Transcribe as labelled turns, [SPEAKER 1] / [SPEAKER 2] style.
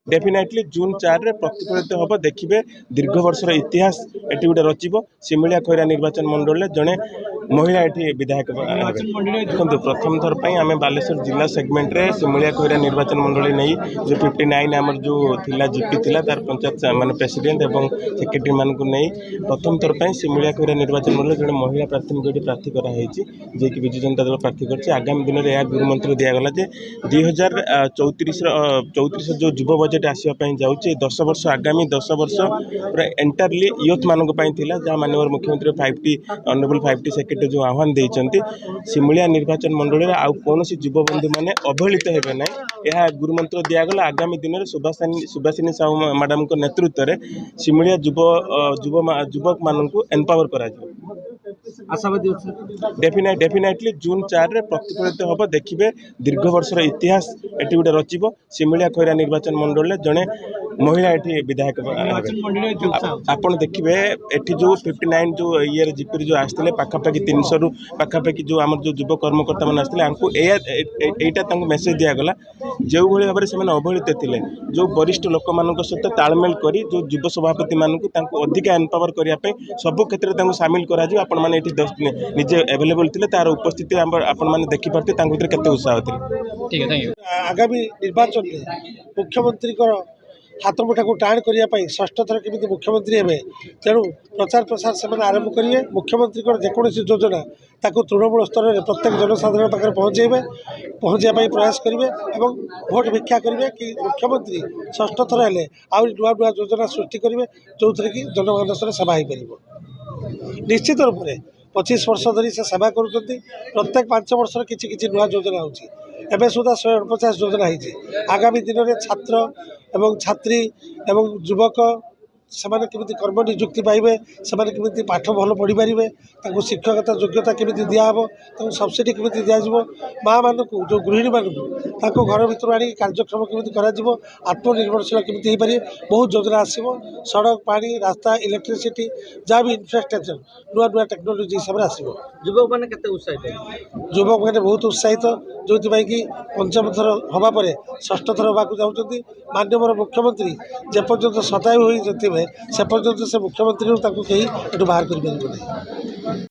[SPEAKER 1] Definitely जून 4 रे प्रतिफलित हम देखिए दीर्घ वर्षर इतिहास एटी गोटे रचिब सिमिलिया खैरा निर्वाचन मंडल जड़े महिला ये विधायक देखो प्रथम थर पर आम बालेश्वर जिला सेगमेंट रे सिमिलिया खैरा निर्वाचन मंडल नहीं जो 59 आमर जो थिला जीपी थिला तार पंचायत माने प्रेसिडेंट और सेक्रेटरी मान को नहीं प्रथम थर पर सिमिलिया खैरा निर्वाचन मंडल जड़े महिला प्रार्थी प्रार्थी कराई जे कि विजु जनता दल प्रार्थी कर आगामी दिन में यह गुरुमंत्र दिगला 2034 जो युव बजेट आसवाई जाऊँगी 10 वर्ष आगामी 10 वर्ष पूरा एंटायरली यूथ मानक जहाँ माननीय मुख्यमंत्री 5T ऑनरेबल 5T सेक्रेटरी जो आह्वान देते सिमिलिया निर्वाचन मंडल में आउ कौन युव बंधु मैंने अवहेलित हेबे ना यह गुरुमंत्र दिगला आगामी दिन में सुभाषिनी साहू मैडम नेतृत्व में सिमिलिया युवक मानक एम्पावर कर
[SPEAKER 2] आशावादी
[SPEAKER 1] डेफिनेटली जून 4 रे प्रतिफलित हम देखिए दीर्घ वर्षर इतिहास एटी गोटे रचिब सिमिलिया खैरा निर्वाचन मंडल जड़े महिला ये विधायक आपड़ देखिए एटी जो 59 जो ये जीपी जो आसते पाखापाखि 300 रु पाखापाखि जो आम जो युव कर्मकर्ता मैंने आसते यहाँ मेसेज दिगला जो भाई भाव में अवहेलित थे जो वरिष्ठ लोक मान सहित तालमेल कर जो युव सभापति मानक अधिक एम्पावर करने सबू क्षेत्र में सामिल कर निजे एवेलेबल थे तार उपस्थिति आपण देखिपारे भर उत्साह थे।
[SPEAKER 3] आगामी निर्वाचन में मुख्यमंत्री हाथ मुठा को टाण करने षष्ठ थर केमी मुख्यमंत्री हे तेणु प्रचार प्रसार से आरंभ करेंगे मुख्यमंत्री जेकोसी योजना ताकू तृणमूल स्तर में प्रत्येक जनसाधारण पाखे पहुँचाई प्रयास करेंगे और भोट भिक्षा करेंगे कि मुख्यमंत्री षष्ठ थर हेले आहरी नुआ नुआ योजना सृष्टि करेंगे जो थे कि जनमानस सेवा हो पार निश्चित रूप से 25 वर्ष धरी से सेवा कर प्रत्येक 5 वर्ष किसी नुआ योजना होवे सुधा 149 योजना होती आगामी दिन में छात्र एवं छात्री एवं युवक सेमाने केमिति कर्म नियुक्ति पाइबे सेमाने केमिति पाठ भल पढ़ी पारिबे ताकू शिक्षकता योग्यता केमिति दियाहबो ताकू सब्सिडी केमिति दियाजिवो माँ मानकू जो गृहिणी मानकू ताकू घर भितर आनी कार्यक्रम केमिति कराजिवो आत्मनिर्भरशील केमिति हेइ पारि बहुत योजना आसिबो सड़क पानी रास्ता इलेक्ट्रिसिटी जहाँ भी इन्फ्रास्ट्रक्चर नुआ नुआ टेक्नोलोजी हिसाब से आसिबो।
[SPEAKER 2] युवक मैंने केते उत्साहित
[SPEAKER 3] युवक मैंने बहुत उत्साहित जो कि पंचम थर हवा पर षष्ठ थर होगा चाहते माननीय मुख्यमंत्री जेपर्यंत शतायु होते से पर्यंत से मुख्यमंत्री कहीं बाहर कर।